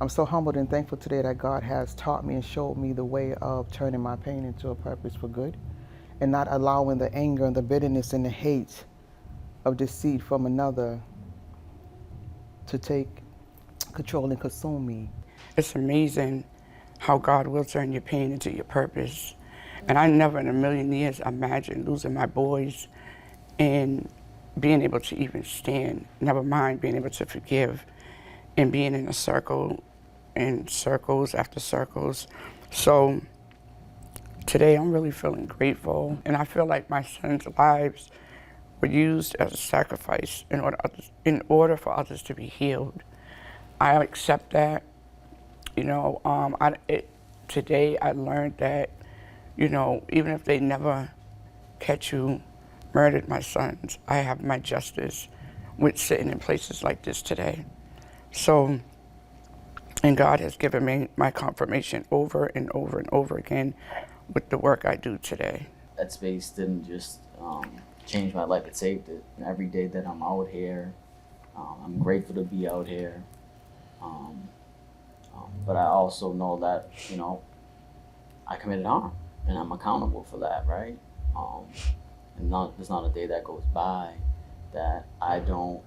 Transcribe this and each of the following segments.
I'm so humbled and thankful today that God has taught me and showed me the way of turning my pain into a purpose for good and not allowing the anger and the bitterness and the hate of deceit from another to take control and consume me. It's amazing how God will turn your pain into your purpose. And I never in a million years imagined losing my boys and being able to even stand, never mind being able to forgive, and being in a circle and circles after circles. So today I'm really feeling grateful, and I feel like my sons' lives were used as a sacrifice in order for others to be healed. I accept that. You know, today I learned that, you know, even if they never catch who murdered my sons, I have my justice with sitting in places like this today. So, and God has given me my confirmation over and over and over again with the work I do today. That space didn't just change my life, it saved it. And every day that I'm out here, I'm grateful to be out here. But I also know that, you know, I committed harm and I'm accountable for that, right? And there's not a day that goes by that I don't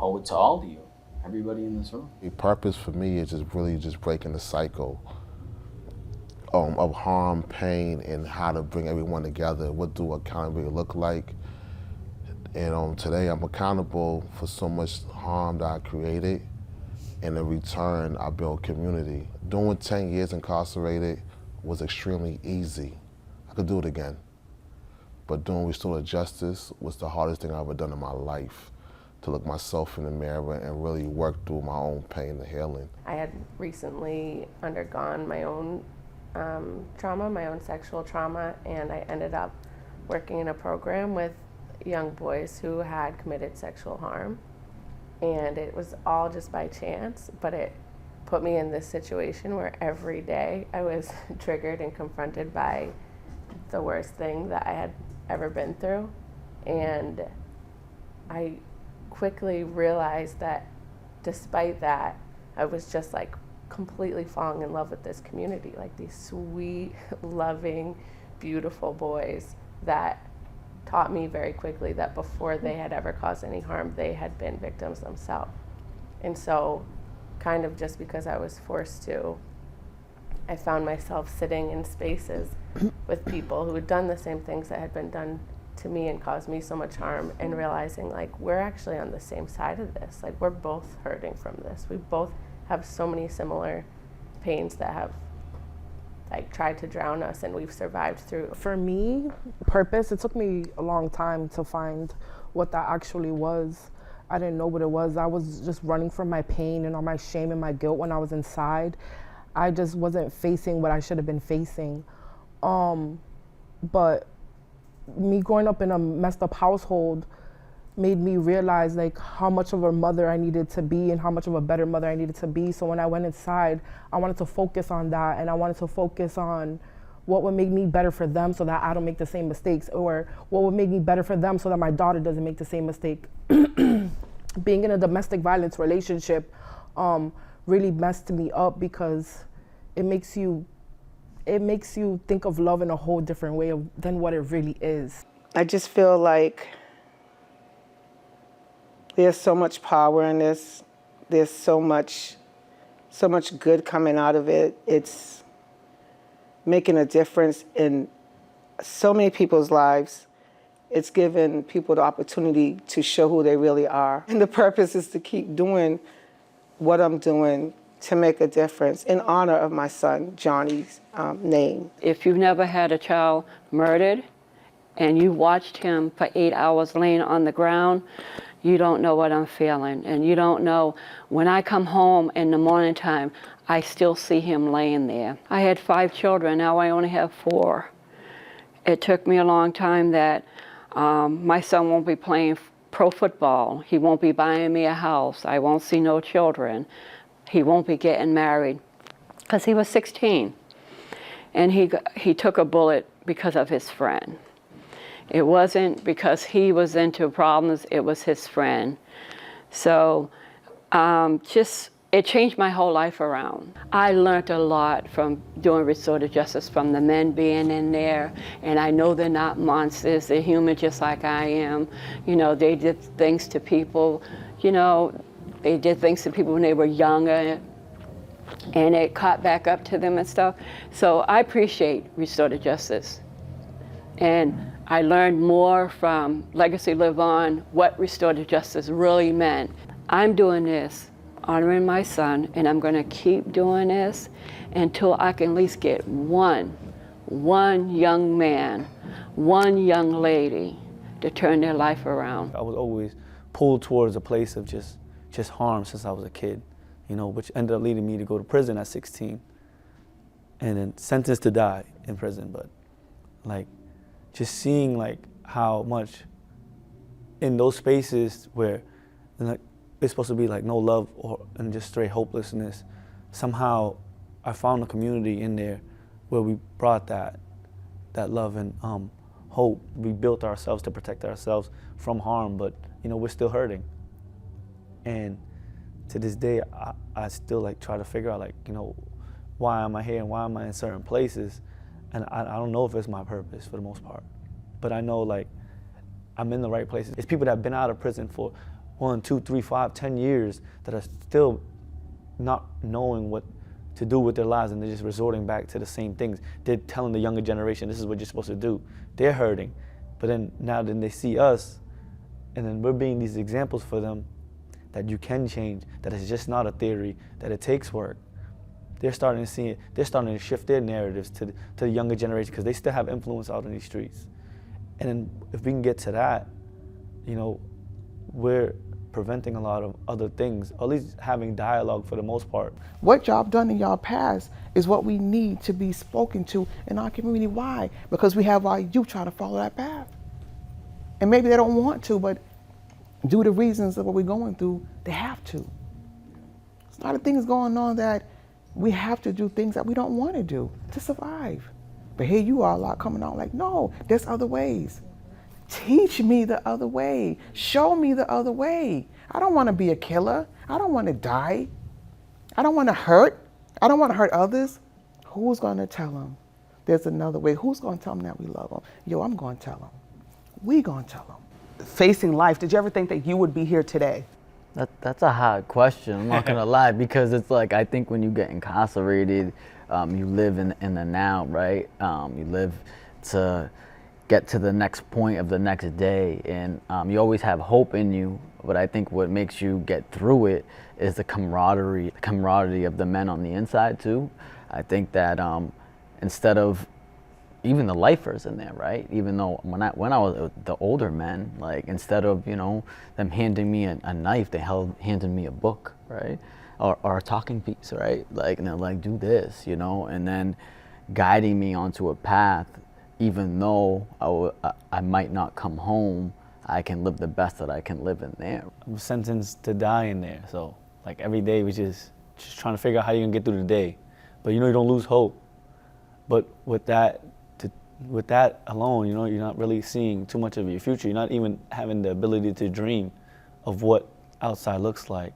owe it to all of you, everybody in this room. The purpose for me is just really just breaking the cycle of harm, pain, and how to bring everyone together. What do accountability look like? And today I'm accountable for so much harm that I created, and in return I built community. Doing 10 years incarcerated was extremely easy. I could do it again. But doing restorative justice was the hardest thing I've ever done in my life, to look myself in the mirror and really work through my own pain and healing. I had recently undergone my own trauma, my own sexual trauma, and I ended up working in a program with young boys who had committed sexual harm. And it was all just by chance, but it put me in this situation where every day I was triggered and confronted by the worst thing that I had ever been through. And I quickly realized that despite that, I was just like completely falling in love with this community, like these sweet, loving, beautiful boys that taught me very quickly that before they had ever caused any harm, they had been victims themselves. And so kind of just because I was forced to, I found myself sitting in spaces with people who had done the same things that had been done to me and caused me so much harm, and realizing like we're actually on the same side of this. Like we're both hurting from this. We both have so many similar pains that have like tried to drown us, and we've survived through. For me, purpose, it took me a long time to find what that actually was. I didn't know what it was. I was just running from my pain and all my shame and my guilt when I was inside. I just wasn't facing what I should have been facing. But me growing up in a messed up household made me realize like how much of a mother I needed to be and how much of a better mother I needed to be. So when I went inside, I wanted to focus on that, and I wanted to focus on what would make me better for them so that I don't make the same mistakes, or what would make me better for them so that my daughter doesn't make the same mistake. Being in a domestic violence relationship really messed me up, because it makes you think of love in a whole different way than what it really is. I just feel like there's so much power in this. There's so much good coming out of it. It's making a difference in so many people's lives. It's given people the opportunity to show who they really are. And the purpose is to keep doing what I'm doing to make a difference in honor of my son, Johnny's name. If you've never had a child murdered and you watched him for 8 hours laying on the ground, you don't know what I'm feeling. And you don't know, when I come home in the morning time, I still see him laying there. I had 5 children, now I only have 4. It took me a long time that my son won't be playing pro football. He won't be buying me a house. I won't see no children. He won't be getting married, because he was 16. And he took a bullet because of his friend. It wasn't because he was into problems, it was his friend. So It changed my whole life around. I learned a lot from doing restorative justice, from the men being in there, and I know they're not monsters, they're human just like I am. You know, they did things to people, you know, they did things to people when they were younger, and it caught back up to them and stuff. So I appreciate restorative justice. And I learned more from Legacy Live On, what restorative justice really meant. I'm doing this, honoring my son, and I'm gonna keep doing this until I can at least get one young man, one young lady to turn their life around. I was always pulled towards a place of just harm since I was a kid, you know, which ended up leading me to go to prison at 16 and then sentenced to die in prison. But like, just seeing like how much in those spaces where like it's supposed to be like no love and just straight hopelessness, somehow I found a community in there where we brought that love and hope. We built ourselves to protect ourselves from harm, but you know, we're still hurting. And to this day, I still like try to figure out like, you know, why am I here and why am I in certain places? And I don't know if it's my purpose for the most part, but I know like I'm in the right places. It's people that have been out of prison for 1, 2, 3, 5, 10 years that are still not knowing what to do with their lives, and they're just resorting back to the same things. They're telling the younger generation, this is what you're supposed to do. They're hurting, but then they see us, and then we're being these examples for them that you can change, that it's just not a theory, that it takes work. They're starting to see it. They're starting to shift their narratives to the younger generation because they still have influence out in these streets. And then if we can get to that, you know, we're preventing a lot of other things, or at least having dialogue for the most part. What y'all done in y'all past is what we need to be spoken to in our community. Why? Because we have our youth trying to follow that path. And maybe they don't want to, but due to reasons of what we're going through, they have to. There's a lot of things going on that we have to do things that we don't want to do to survive. But here you are a lot coming out like, no, there's other ways. Teach me the other way. Show me the other way. I don't want to be a killer. I don't want to die. I don't want to hurt. I don't want to hurt others. Who's going to tell them there's another way? Who's going to tell them that we love them? Yo, I'm going to tell them. We going to tell them. Facing life, did you ever think that you would be here today? That's a hard question, I'm not gonna lie, because it's like, I think when you get incarcerated, you live in the now, right? You live to get to the next point of the next day, and you always have hope in you, but I think what makes you get through it is the camaraderie of the men on the inside too. I think that instead of even the lifers in there, right? Even though when I was the older men, like instead of, you know, them handing me a knife, they handed me a book, right? Or a talking piece, right? Like, and they're like, do this, you know, and then guiding me onto a path, even though I might not come home, I can live the best that I can live in there. I'm sentenced to die in there, so like every day we just trying to figure out how you're gonna get through the day. But you know, you don't lose hope. But with that alone, you know, you're not really seeing too much of your future. You're not even having the ability to dream of what outside looks like,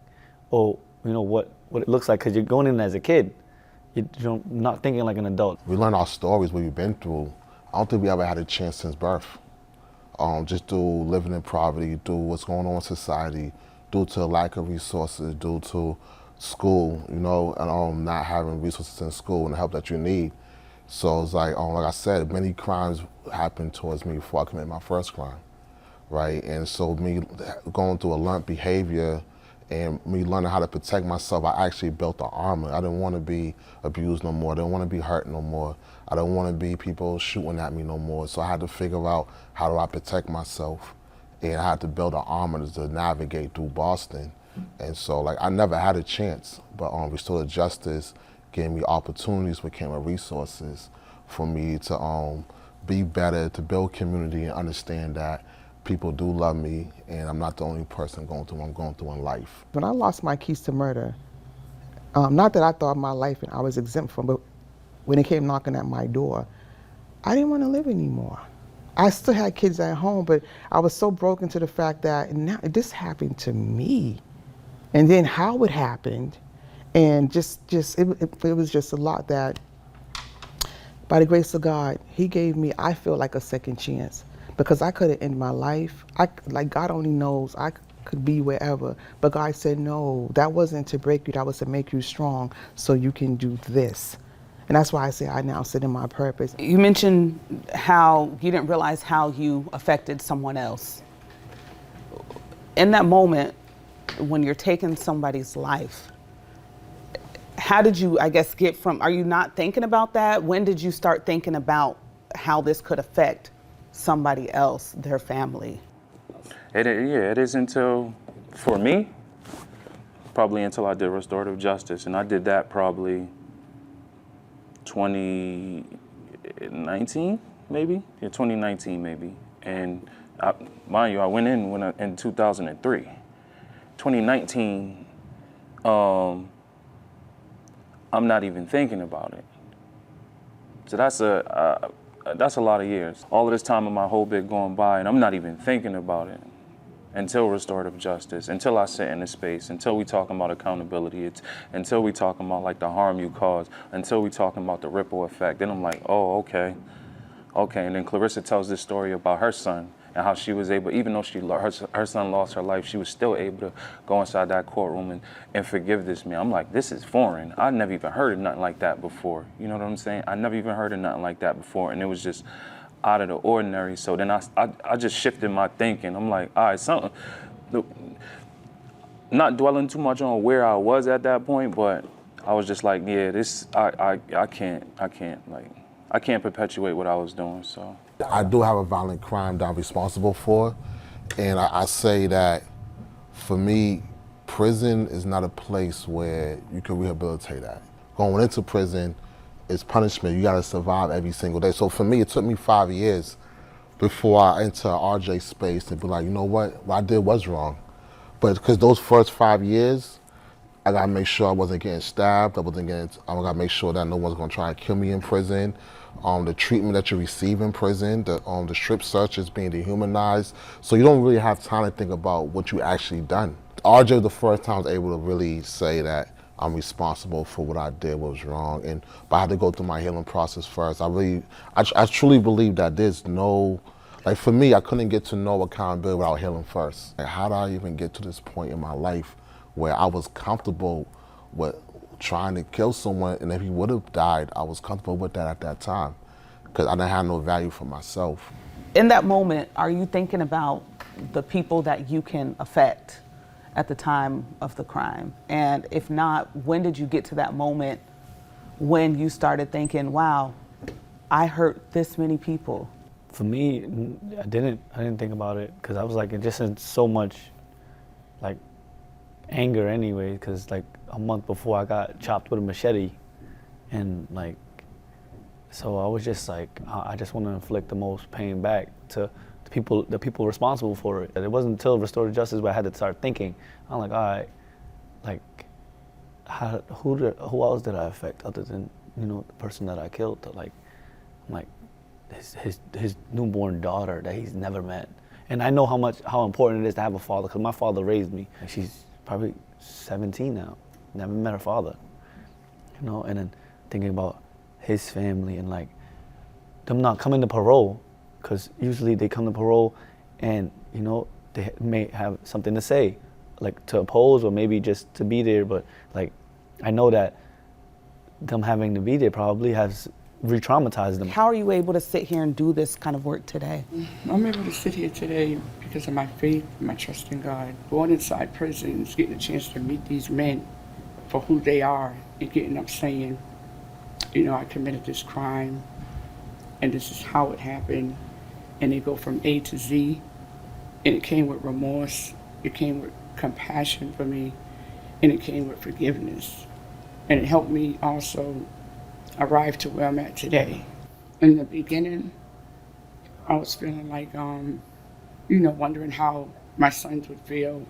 or you know what it looks like, because you're going in as a kid. You're not thinking like an adult. We learn our stories, what we've been through. I don't think we ever had a chance since birth. Just through living in poverty, through what's going on in society, due to lack of resources, due to school, you know, and not having resources in school and the help that you need. So it's like I said, many crimes happened towards me before I committed my first crime, right? And so me going through a learned behavior and me learning how to protect myself, I actually built the armor. I didn't want to be abused no more. I didn't want to be hurt no more. I don't want to be people shooting at me no more. So I had to figure out how do I protect myself, and I had to build an armor to navigate through Boston. And so like I never had a chance, but restorative justice gave me opportunities, became a resources for me to be better, to build community and understand that people do love me and I'm not the only person going through what I'm going through in life. When I lost my keys to murder, not that I thought my life and I was exempt from, but when it came knocking at my door, I didn't want to live anymore. I still had kids at home, but I was so broken to the fact that now this happened to me. And then how it happened, And it was just a lot that, by the grace of God, He gave me, I feel like, a second chance, because I could have ended my life. Like, God only knows, I could be wherever, but God said, no, that wasn't to break you, that was to make you strong so you can do this. And that's why I say I now sit in my purpose. You mentioned how you didn't realize how you affected someone else. In that moment, when you're taking somebody's life, how did you, I guess, get from, are you not thinking about that? When did you start thinking about how this could affect somebody else, their family? It is until, for me, probably until I did restorative justice. And I did that probably 2019, maybe? Yeah, 2019, maybe. And mind you, I went in 2003. 2019, I'm not even thinking about it. So that's a lot of years. All of this time of my whole bit going by, and I'm not even thinking about it until restorative justice, until I sit in this space, until we talking about accountability, until we talking about like the harm you cause, until we talking about the ripple effect. Then I'm like, oh, okay. And then Clarissa tells this story about her son and how she was able, even though her son lost her life, she was still able to go inside that courtroom and forgive this man. I'm like, this is foreign. I never even heard of nothing like that before. You know what I'm saying? I never even heard of nothing like that before, and it was just out of the ordinary. So then I just shifted my thinking. I'm like, all right, something. Not dwelling too much on where I was at that point, but I was just like, yeah, I can't perpetuate what I was doing. So I do have a violent crime that I'm responsible for, and I say that for me, prison is not a place where you can rehabilitate at. Going into prison is punishment. You gotta survive every single day. So for me, it took me 5 years before I enter RJ space to be like, you know what I did was wrong. But because those first 5 years, I gotta make sure I wasn't getting stabbed. I gotta make sure that no one's gonna try and kill me in prison. The treatment that you receive in prison, the strip searches, being dehumanized. So you don't really have time to think about what you actually done. RJ, the first time I was able to really say that I'm responsible for what I did was wrong, but I had to go through my healing process first. I truly believe that there's no, like for me, I couldn't get to know accountability without healing first. Like, how did I even get to this point in my life where I was comfortable with trying to kill someone, and if he would have died, I was comfortable with that at that time, because I didn't have no value for myself. In that moment, are you thinking about the people that you can affect at the time of the crime? And if not, when did you get to that moment when you started thinking, wow, I hurt this many people? For me, I didn't think about it, because I was like, just in so much like anger anyway, because like a month before I got chopped with a machete, and like, so I was just like, I just want to inflict the most pain back to the people responsible for it. It wasn't until restorative justice where I had to start thinking. I'm like, all right, like, who else did I affect other than, you know, the person that I killed? Like, I'm like, his newborn daughter that he's never met. And I know how important it is to have a father, because my father raised me. She's probably 17 now, never met her father, you know. And then thinking about his family and like them not coming to parole, because usually they come to parole and, you know, they may have something to say, like to oppose or maybe just to be there. But like, I know that them having to be there probably has re-traumatized them. How are you able to sit here and do this kind of work today? I'm able to sit here today because of my faith, my trust in God. Going inside prisons, getting a chance to meet these men for who they are, and getting up saying, you know, I committed this crime, and this is how it happened. And they go from A to Z, and it came with remorse, it came with compassion for me, and it came with forgiveness. And it helped me also arrive to where I'm at today. In the beginning, I was feeling like, you know, wondering how my sons would feel,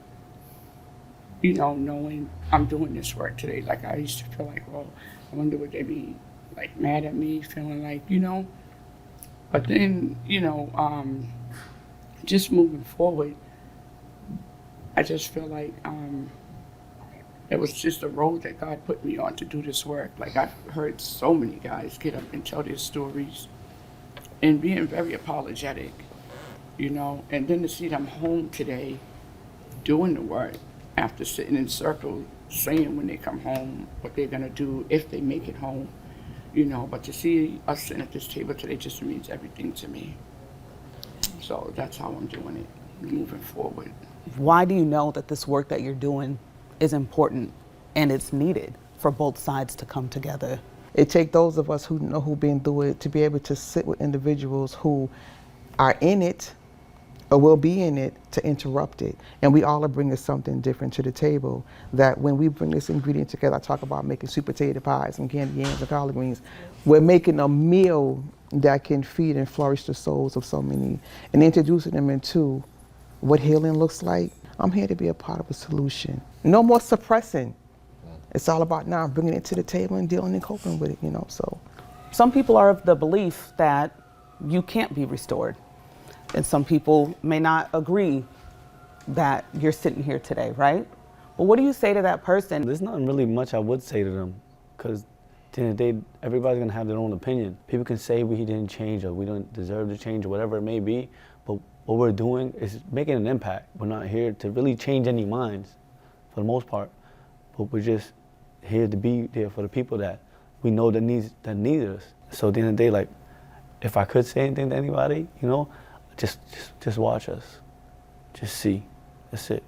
you know, knowing I'm doing this work today. Like, I used to feel like, well, I wonder would they be like mad at me, feeling like, you know. But then, you know, just moving forward, I just feel like It was just a road that God put me on to do this work. Like, I've heard so many guys get up and tell their stories and being very apologetic, you know, and then to see them home today doing the work after sitting in circles saying when they come home what they're going to do if they make it home, you know, but to see us sitting at this table today just means everything to me. So that's how I'm doing it, moving forward. Why do you know that this work that you're doing is important and it's needed for both sides to come together? It takes those of us who know who've been through it to be able to sit with individuals who are in it or will be in it to interrupt it. And we all are bringing something different to the table, that when we bring this ingredient together, I talk about making sweet potato pies and candy yams and collard greens, we're making a meal that can feed and flourish the souls of so many and introducing them into what healing looks like. I'm here to be a part of a solution. No more suppressing. It's all about now bringing it to the table and dealing and coping with it, you know, so. Some people are of the belief that you can't be restored. And some people may not agree that you're sitting here today, right? But what do you say to that person? There's not really much I would say to them, because at the end of the day, everybody's gonna have their own opinion. People can say we didn't change or we don't deserve to change or whatever it may be, but what we're doing is making an impact. We're not here to really change any minds, for the most part, but we're just here to be there for the people that we know that need us. So at the end of the day, like, if I could say anything to anybody, you know, just watch us. Just see. That's it.